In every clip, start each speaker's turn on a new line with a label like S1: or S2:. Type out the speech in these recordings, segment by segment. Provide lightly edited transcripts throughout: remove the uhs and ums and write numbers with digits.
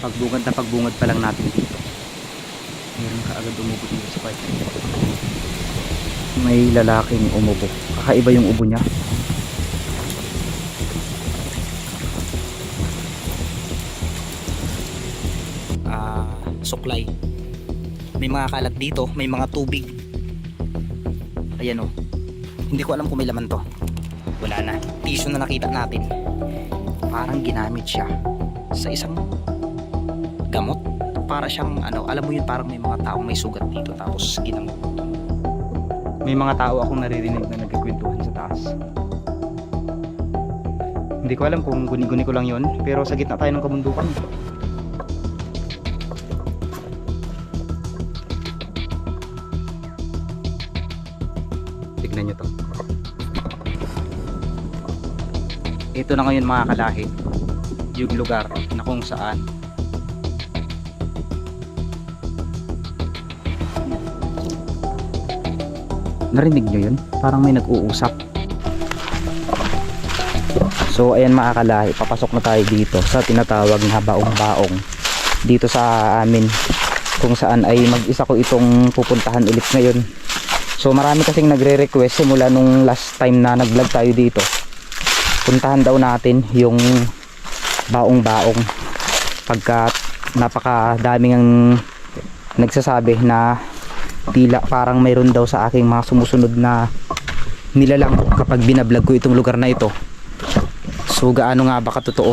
S1: Pagbungad na pagbungad pa lang natin dito, meron ka agad umubo dito sa part na ito. May lalaking umubo, kakaiba yung ubo niya. Suklay, may mga kalat dito, may mga tubig. Ayan o, hindi ko alam kung may laman to. Wala na, tissue na nakita natin, parang ginamit siya sa isang gamot. Para siyang ano, alam mo yun, parang may mga taong may sugat dito tapos ginamot. May mga tao akong naririnig na nagkikwentuhan sa taas. Hindi ko alam kung guni-guni ko lang yun, pero sa gitna tayo ng kabundukan. Tignan nyo to. Ito na ngayon mga kalahi, yung lugar na kung saan narinig nyo yun? Parang may nag-uusap. So ayan mga kalahi, papasok na tayo dito sa tinatawag na baong-baong dito sa amin, kung saan ay mag-isa ko itong pupuntahan ulit ngayon. So marami kasing nagre-request simula nung last time na nag-vlog tayo dito, puntahan daw natin yung baong-baong, pagkat napakadaming ang nagsasabi na tila parang mayroon daw sa aking mga sumusunod na nilalang kapag binablog ko itong lugar na ito. So gaano nga ba katotoo?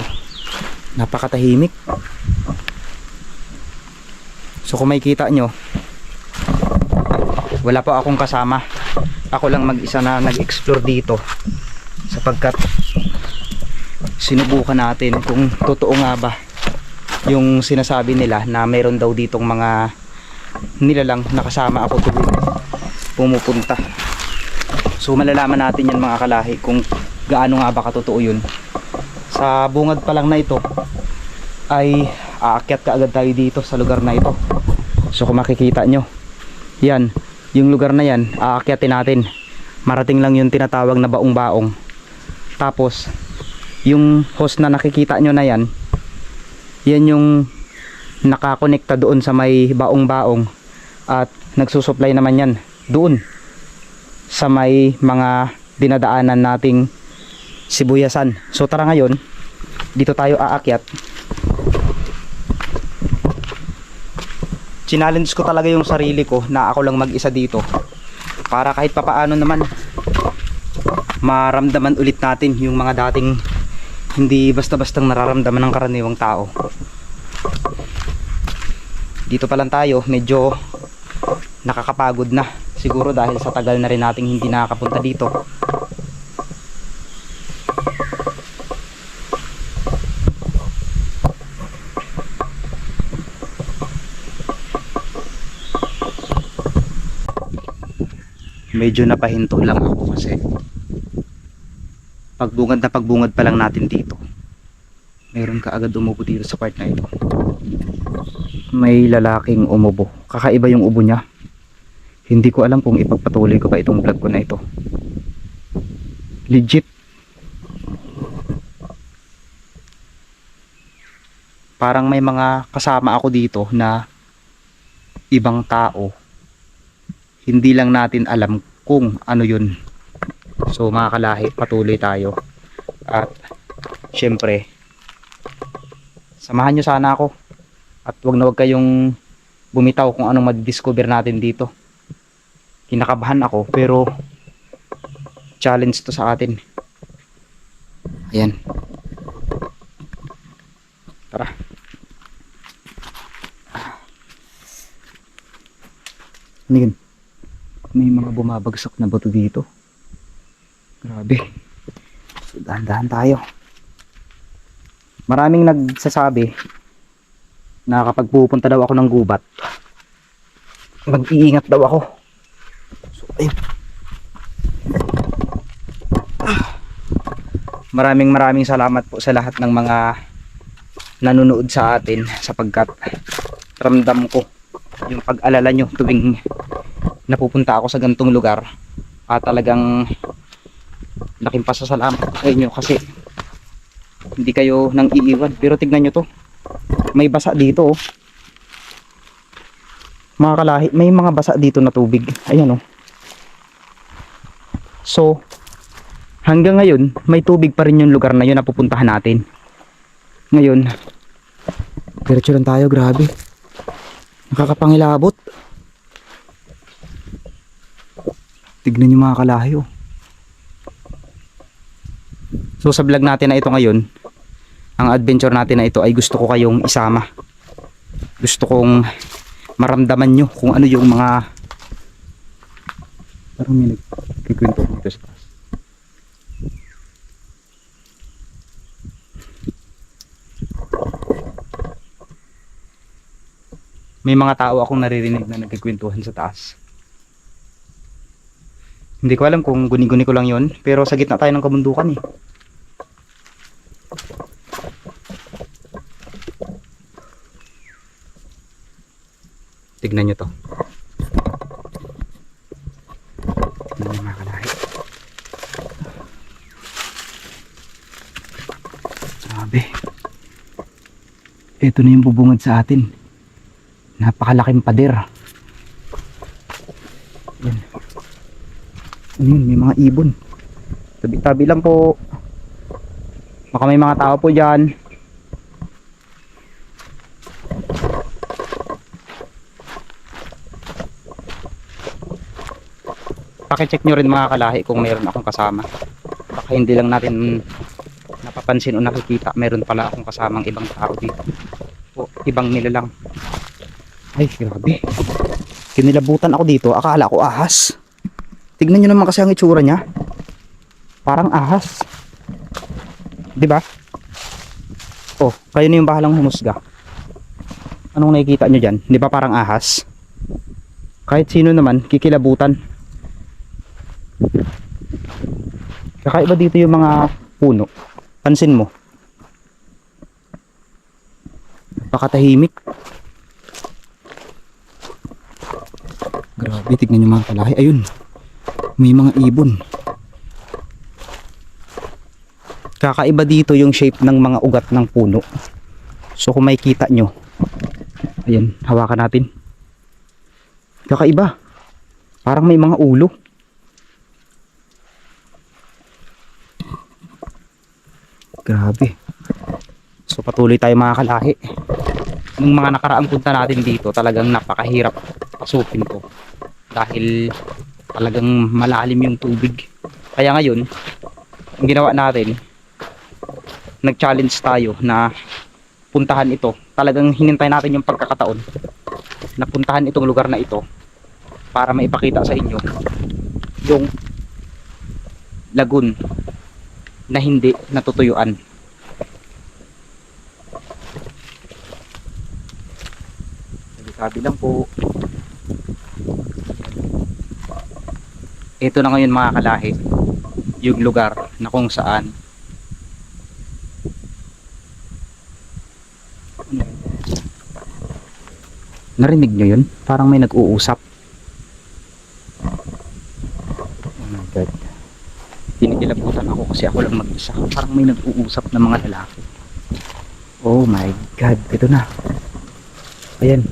S1: Napakatahimik. So kung makikita nyo, wala pa akong kasama, ako lang mag-isa na nag-explore dito, sapagkat sinubukan natin kung totoo nga ba yung sinasabi nila na mayroon daw ditong mga nilalang nakasama ako tuwing pumupunta. So malalaman natin yan mga kalahi kung gaano nga ba katotoo yun. Sa bungad pa lang na ito ay aakyat ka agad tayo dito sa lugar na ito. So kung makikita nyo, yan, yung lugar na yan aakyatin natin. Marating lang yung tinatawag na baong-baong. Tapos yung host na nakikita nyo na yan, yan yung nakakonekta doon sa may baong-baong, at nagsusupply naman yan doon sa may mga dinadaanan nating sibuyasan. So tara ngayon, dito tayo aakyat. Challenge ko talaga yung sarili ko na ako lang mag-isa dito, para kahit papaano naman maramdaman ulit natin yung mga dating hindi basta-bastang nararamdaman ng karaniwang tao. Dito pa lang tayo, medyo nakakapagod na siguro dahil sa tagal na rin nating hindi nakakapunta dito. Medyo napahinto lang ako kasi pagbungad pa lang natin dito, meron ka agad umubo dito sa part na ito. May lalaking umubo, kakaiba yung ubo niya. Hindi ko alam kung ipagpatuloy ko ba itong vlog ko na ito. Legit, parang may mga kasama ako dito na ibang tao, hindi lang natin alam kung ano yun. So mga kalahi, patuloy tayo. At syempre, samahan nyo sana ako. At wag na wag kayong bumitaw kung anong madidiscover natin dito. Kinakabahan ako, pero challenge to sa atin. Ayan. Tara. Ano yun? May mga bumabagsak na bato dito. Grabe. So dahan-dahan tayo. Maraming nagsasabi na kapag pupunta daw ako ng gubat, mag-iingat daw ako. So ayun. Maraming salamat po sa lahat ng mga nanonood sa atin, sapagkat ramdam ko yung pag-alala nyo tuwing napupunta ako sa ganitong lugar. At talagang laking pasasalamat ko sa inyo kasi hindi kayo nang iiwan. Pero tignan nyo to, May basa dito oh. Mga kalahi, may mga basa dito na tubig. Ayan oh. So, hanggang ngayon, may tubig pa rin yung lugar na yun na pupuntahan natin. Ngayon, diretso lang tayo, grabe. Nakakapangilabot. Tignan nyo mga kalahi oh. So sa vlog natin na ito ngayon, ang adventure natin na ito ay gusto ko kayong isama. Gusto kong maramdaman nyo kung ano yung mga parang may nagkikwento dito sa taas. May mga tao akong naririnig na nagkikwentuhan sa taas. Hindi ko alam kung guni-guni ko lang yon, pero sa gitna tayo ng kabundukan eh. Tignan nyo to. Tignan nyo mga kalahi. Grabe. Ito na yung bubungad sa atin. Napakalaking pader. Yan. Ayun, may mga ibon. Tabi-tabi lang po. Baka may mga tao po dyan. Pakicheck nyo rin mga kalahi kung mayroon akong kasama. Baka hindi lang natin napapansin o nakikita. Mayroon pala akong kasamang ibang tao dito. O ibang nilalang. Ay grabe. Kinilabutan ako dito. Akala ko ahas. Tignan nyo naman kasi ang itsura niya. Parang ahas. Diba? Oh, kayo na yung bahalang humusga. Anong nakikita nyo dyan? Diba parang ahas? Kahit sino naman, kikilabutan. Kakaiba dito yung mga puno. Pansin mo. Napakatahimik. Grabe, tignan nyo mga kalahi. Ayun. May mga ibon. Kakaiba dito yung shape ng mga ugat ng puno. So kung makikita nyo, ayan, hawakan natin. Kakaiba. Parang may mga ulo. Grabe. So patuloy tayo mga kalahi. Nung mga nakaraang punta natin dito, talagang napakahirap pasukin to. Dahil talagang malalim yung tubig. Kaya ngayon, ang ginawa natin, nag-challenge tayo na puntahan ito. Talagang hinintay natin yung pagkakataon na puntahan itong lugar na ito para maipakita sa inyo yung lagoon na hindi natutuyuan. Sabi lang po. Ito na ngayon mga kalahi, yung lugar na kung saan narinig nyo yun? Parang may nag-uusap. Oh my god. Tinikilabutan ako kasi ako lang mag-isa. Parang may nag-uusap na mga lalaki. Oh my god. Ito na. Ayan.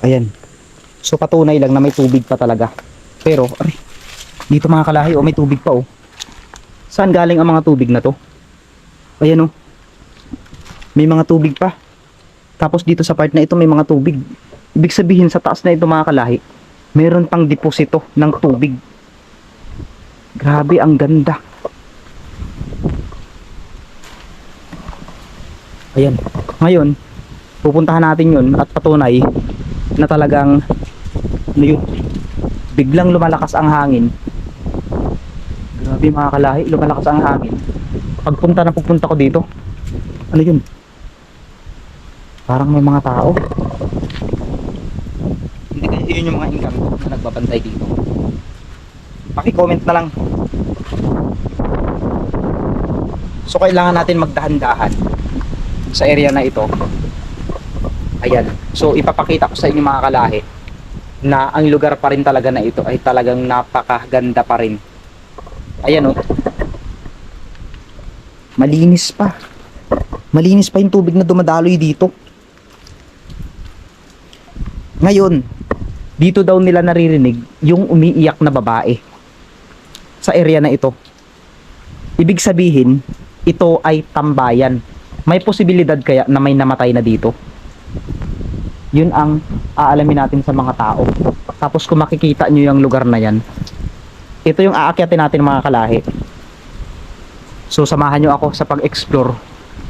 S1: Ayan. So patunay lang na may tubig pa talaga. Pero, aray, dito mga kalahi, oh, may tubig pa oh. Saan galing ang mga tubig na to? Ayan oh. May mga tubig pa. Tapos dito sa part na ito may mga tubig. Ibig sabihin sa taas na ito mga kalahi, meron pang deposito ng tubig. Grabe, ang ganda. Ayan. Ngayon, pupuntahan natin yun at patunay na talagang ano yun, biglang lumalakas ang hangin. Grabe mga kalahi, lumalakas ang hangin. Pagpunta na pupunta ko dito, ano yun, parang may mga tao. Hindi kaya yun yung mga engkanto na nagbabantay dito? Paki-comment na lang. So kailangan natin magdahan-dahan sa area na ito. Ayan. So ipapakita ko sa inyo mga kalahi na ang lugar pa rin talaga na ito ay talagang napakaganda pa rin. Ayan oh. Malinis pa. Malinis pa yung tubig na dumadaloy dito. Ngayon, dito daw nila naririnig yung umiiyak na babae sa area na ito. Ibig sabihin, ito ay tambayan. May posibilidad kaya na may namatay na dito? Yun ang aalamin natin sa mga tao. Tapos kung makikita nyo yung lugar na yan, ito yung aakyatin natin mga kalahi. So samahan nyo ako sa pag-explore.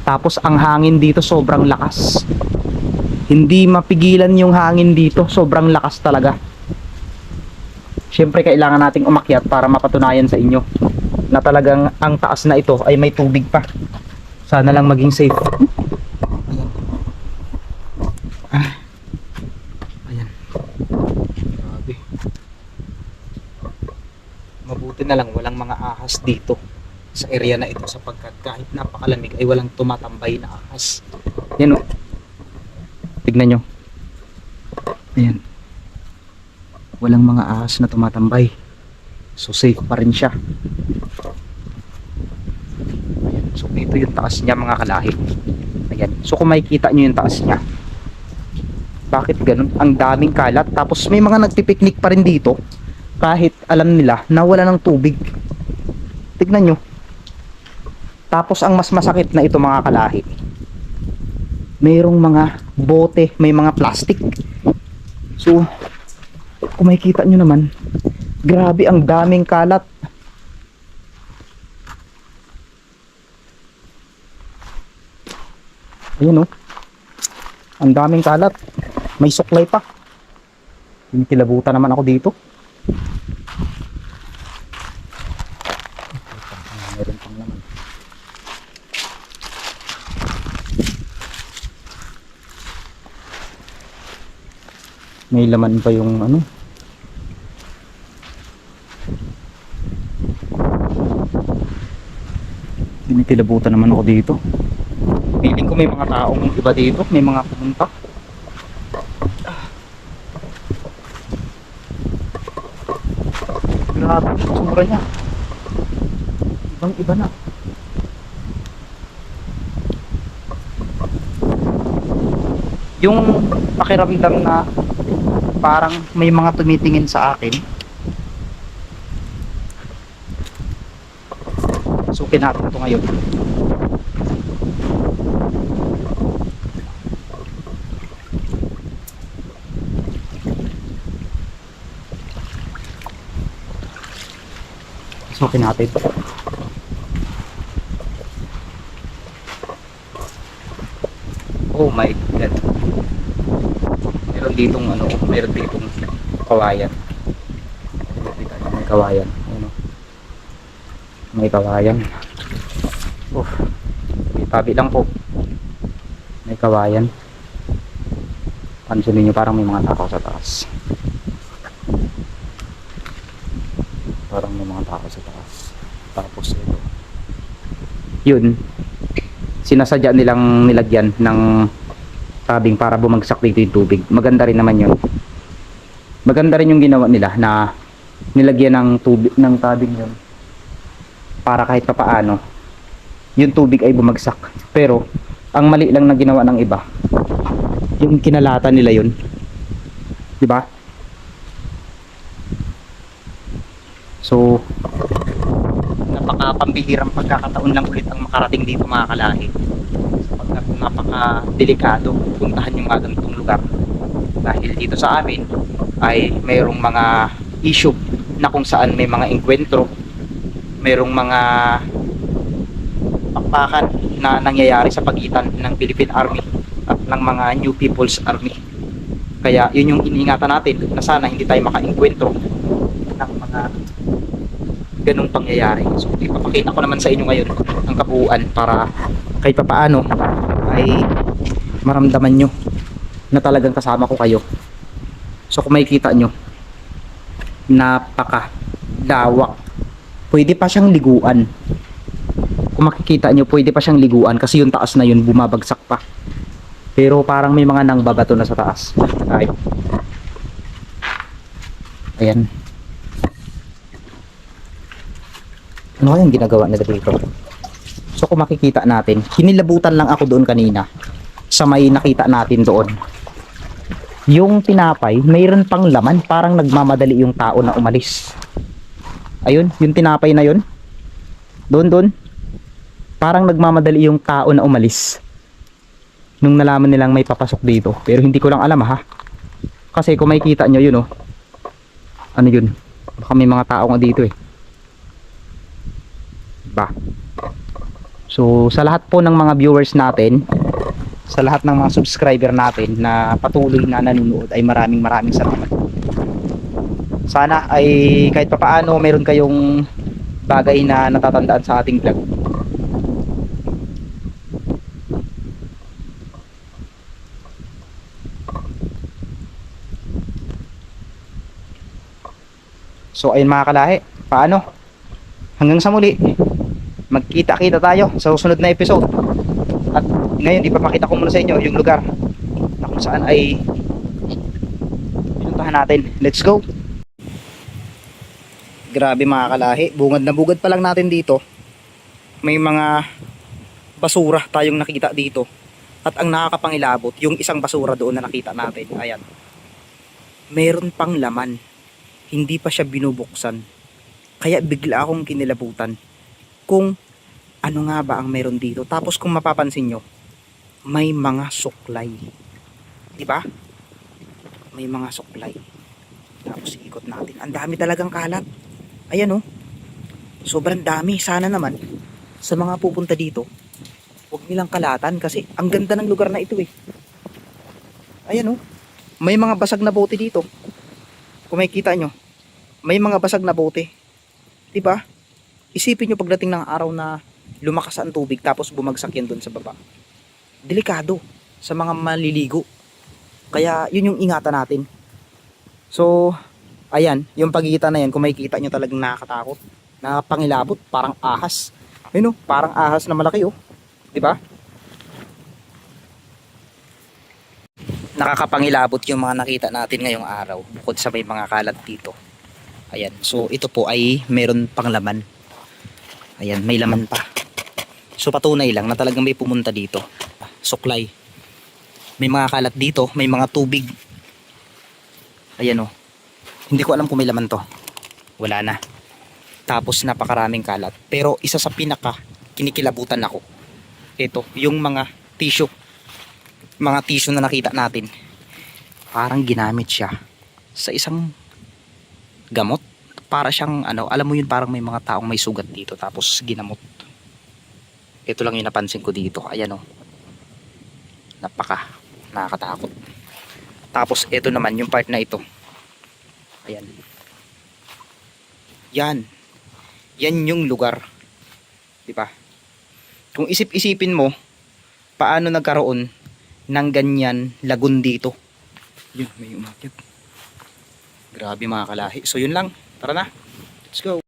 S1: Tapos ang hangin dito sobrang lakas. Hindi mapigilan yung hangin dito, sobrang lakas talaga. Siyempre kailangan nating umakyat para mapatunayan sa inyo na talagang ang taas na ito ay may tubig pa. Sana lang maging safe. Ayan. Grabe. Mabuti na lang walang mga ahas dito sa area na ito sapagkat kahit napakalamig ay walang tumatambay na ahas. Yan o. Tignan nyo. Ayan. Walang mga ahas na tumatambay. So safe pa rin siya. Ayan. So ito yung taas niya mga kalahi. Ayan. So kung makikita nyo yung taas niya. Bakit ganun? Ang daming kalat. Tapos may mga nagpipiknik pa rin dito. Kahit alam nila na wala ng tubig. Tignan nyo. Tapos ang mas masakit na ito mga kalahi. Mayroong mga bote, may mga plastic. So, kung makikita nyo naman, grabe ang daming kalat. Ayun o. Ang daming kalat. May suklay pa. Kinikilabutan naman ako dito. Meron pang naman. May laman pa yung ano. Kinikilabutan naman ako dito. Feeling ko may mga taong iba dito. May mga pumunta. Grabe yung tsura niya. Ibang iba na. Yung pakiramdam na parang may mga tumitingin sa akin. Sukin natin ito ngayon. Sukin natin ito. Oh my god. Meron ditong ano, meron ditong kawayan. May kawayan. Ano? May kawayan. Tabi lang po. May kawayan. Pansinin nyo parang may mga tao sa taas. Parang may mga tao sa taas. Tapos ito. Yun. Sinasadya nilang nilagyan ng tabing para bumagsak dito yung tubig. Maganda rin naman yun. Maganda rin yung ginawa nila na nilagyan ng tubig ng tabing yun para kahit papaano yung tubig ay bumagsak. Pero ang mali lang na ginawa ng iba, yung kinalatan nila yun, di ba? So napakapambihirang pagkakataon lang ulit ang makarating dito mga kalahi. Sapagkat napaka-delikado puntahan yung mga ganitong lugar. Dahil dito sa amin ay mayroong mga issue na kung saan may mga engkwentro, mayroong mga pakpakan na nangyayari sa pagitan ng Philippine Army at ng mga New People's Army. Kaya yun yung iniingatan natin na sana hindi tayo maka-engkwentro ng mga ganong pangyayari. So ipapakita ko naman sa inyo ngayon ang kabuuan para kahit papaano ay maramdaman nyo na talagang kasama ko kayo. So kung makikita nyo, napaka lawak. Pwede pa siyang liguan. Kung makikita nyo, pwede pa siyang liguan kasi yung taas na yun bumabagsak pa. Pero parang may mga nangbabato na sa taas. Ay. Ayan. Ano kayang ginagawa nila dito? So kung makikita natin, kinilabutan lang ako doon kanina sa may nakita natin doon. Yung tinapay, mayroon pang laman, parang nagmamadali yung tao na umalis. Ayun, yung tinapay na yun. Doon. Parang nagmamadali yung tao na umalis. Nung nalaman nilang may papasok dito. Pero hindi ko lang alam ha. Kasi kung makikita nyo yun oh. Ano yun? Baka may mga tao nga dito eh. Ba. So sa lahat po ng mga viewers natin, sa lahat ng mga subscriber natin na patuloy na nanonood, ay maraming salamat. Sana ay kahit papaano meron kayong bagay na natatandaan sa ating vlog. So ayun mga kalahi, paano? Hanggang sa muli, magkita-kita tayo sa susunod na episode. At ngayon ipapakita ko muna sa inyo yung lugar na kung saan ay pinuntahan natin. Let's go! Grabe mga kalahi, bungad na bugad pa lang natin dito. May mga basura tayong nakita dito. At ang nakakapangilabot, yung isang basura doon na nakita natin. Ayan. Meron pang laman. Hindi pa siya binubuksan. Kaya bigla akong kinilabutan kung ano nga ba ang meron dito. Tapos kung mapapansin nyo, may mga suklay. Diba? May mga suklay. Tapos ikot natin. Ang dami talagang kalat. Ayan oh. Sobrang dami. Sana naman sa mga pupunta dito, huwag nilang kalatan kasi ang ganda ng lugar na ito eh. Ayan oh. May mga basag na bote dito. Kung makikita nyo, may mga basag na bote. Diba? Isipin nyo pagdating ng araw na lumakas ang tubig tapos bumagsak yan dun sa baba. Delikado sa mga maliligo. Kaya yun yung ingatan natin. So, ayan, yung pagkikita na yan, kung makikita nyo talagang nakakatakot. Nakapangilabot, parang ahas. Ayun oh, parang ahas na malaki oh. Diba? Nakakapangilabot yung mga nakita natin ngayong araw bukod sa may mga kalat dito. Ayan, so ito po ay meron pang laman. Ayan, may laman pa. So patunay lang na talagang may pumunta dito. Suklay. May mga kalat dito, may mga tubig. Ayan oh. Hindi ko alam kung may laman to. Wala na. Tapos napakaraming kalat. Pero isa sa pinaka kinikilabutan ako, ito, yung mga tissue. Mga tissue na nakita natin, parang ginamit siya sa isang gamot. Para siyang ano, alam mo yun, parang may mga taong may sugat dito tapos ginamot. Ito lang yung napansin ko dito. Ayan oh. Nakakatakot. Tapos ito naman yung part na ito. Ayan. Yan yung lugar. Diba? Kung isip-isipin mo paano nagkaroon ng ganyan lagun dito. Yun, may umakyat. Grabe mga kalahi. So yun lang. Tara na. Let's go.